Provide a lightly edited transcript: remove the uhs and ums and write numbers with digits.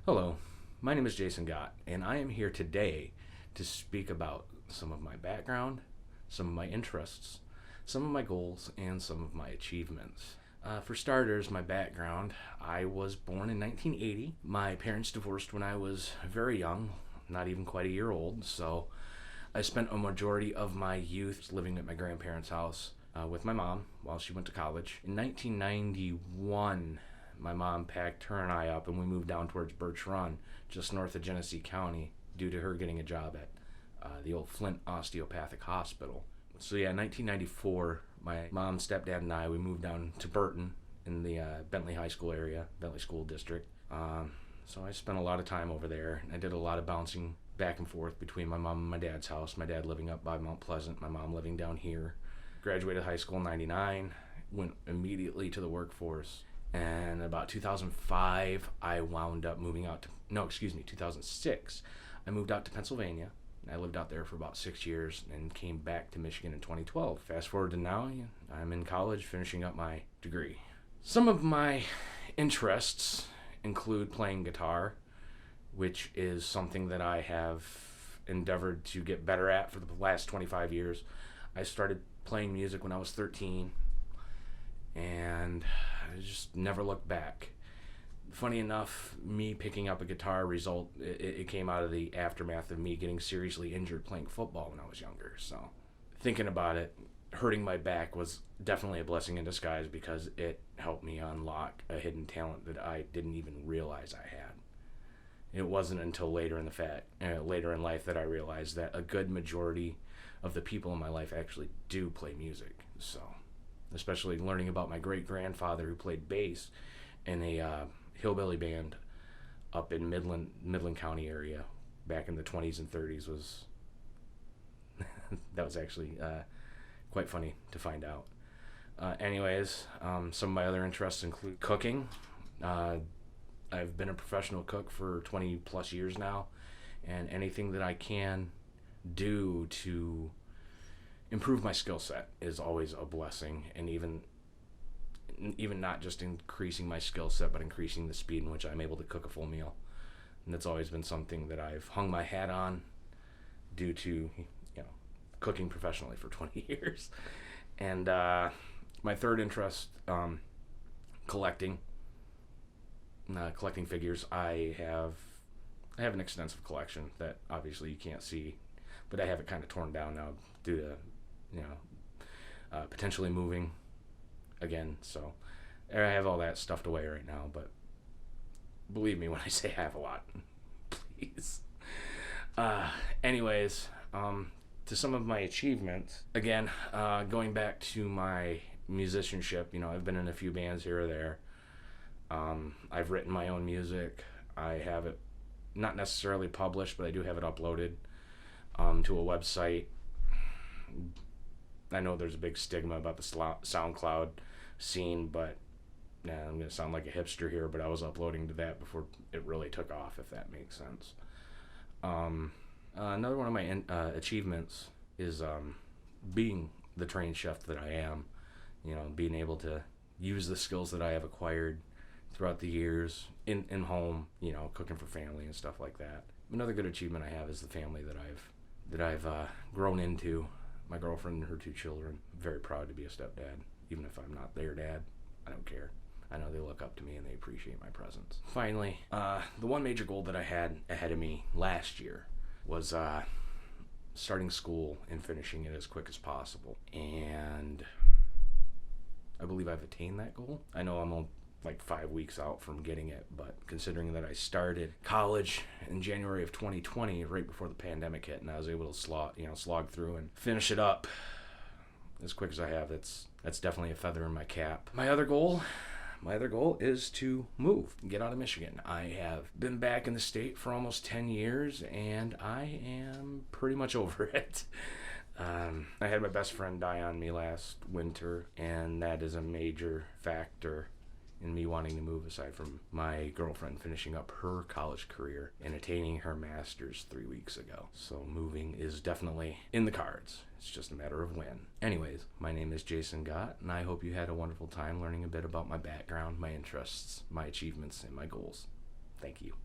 Hello, my name is Jason Gott, and I am here today to speak about some of my background, some of my interests, some of my goals, and some of my achievements. For starters, my background, I was born in 1980. My parents divorced when I was very young, not even quite a year old, so I spent a majority of my youth living at my grandparents' house with my mom while she went to college. In 1991, my mom packed her and I up and we moved down towards Birch Run, just north of Genesee County, due to her getting a job at the old Flint Osteopathic Hospital. So yeah, in 1994, my mom, stepdad, and I, we moved down to Burton in the Bentley High School area, Bentley School District. So I spent a lot of time over there. I did a lot of bouncing back and forth between my mom and my dad's house. My dad living up by Mount Pleasant, my mom living down here. Graduated high school in 99, went immediately to the workforce. And about 2005, I wound up moving out to, 2006, I moved out to Pennsylvania. I lived out there for about 6 years and came back to Michigan in 2012. Fast forward to now, I'm in college finishing up my degree. Some of my interests include playing guitar, which is something that I have endeavored to get better at for the last 25 years. I started playing music when I was 13, and I just never looked back. Funny enough, me picking up a guitar it came out of the aftermath of me getting seriously injured playing football when I was younger. So thinking about it, hurting my back was definitely a blessing in disguise because it helped me unlock a hidden talent that I didn't even realize I had. It wasn't until later in life that I realized that a good majority of the people in my life actually do play music. So especially learning about my great-grandfather who played bass in a hillbilly band up in Midland County area back in the 20s and 30s was that was actually quite funny to find out. Some of my other interests include cooking. I've been a professional cook for 20 plus years now, and anything that I can do to improve my skill set is always a blessing, and even not just increasing my skill set, but increasing the speed in which I'm able to cook a full meal. And that's always been something that I've hung my hat on due to cooking professionally for 20 years. And my third interest, collecting figures. I have an extensive collection that obviously you can't see, but I have it kind of torn down now due to potentially moving again. So I have all that stuffed away right now, but believe me when I say I have a lot. Please. To some of my achievements, again, going back to my musicianship, I've been in a few bands here or there. I've written my own music. I have it not necessarily published, but I do have it uploaded to a website. I know there's a big stigma about the SoundCloud scene, but I'm going to sound like a hipster here, but I was uploading to that before it really took off, if that makes sense. Another one of my achievements is being the trained chef that I am, being able to use the skills that I have acquired throughout the years in home, cooking for family and stuff like that. Another good achievement I have is the family that I've grown into. My girlfriend and her 2 children. Very proud to be a stepdad. Even if I'm not their dad, I don't care. I know they look up to me and they appreciate my presence. Finally, the one major goal that I had ahead of me last year was starting school and finishing it as quick as possible. And I believe I've attained that goal. I know I'm on like 5 weeks out from getting it, but considering that I started college in January of 2020, right before the pandemic hit, and I was able to slog through and finish it up as quick as I have, that's definitely a feather in my cap. My other goal is to move, get out of Michigan. I have been back in the state for almost 10 years, and I am pretty much over it. I had my best friend die on me last winter, and that is a major factor in me wanting to move, aside from my girlfriend finishing up her college career and attaining her master's 3 weeks ago. So moving is definitely in the cards. It's just a matter of when. Anyways, my name is Jason Gott, and I hope you had a wonderful time learning a bit about my background, my interests, my achievements, and my goals. Thank you.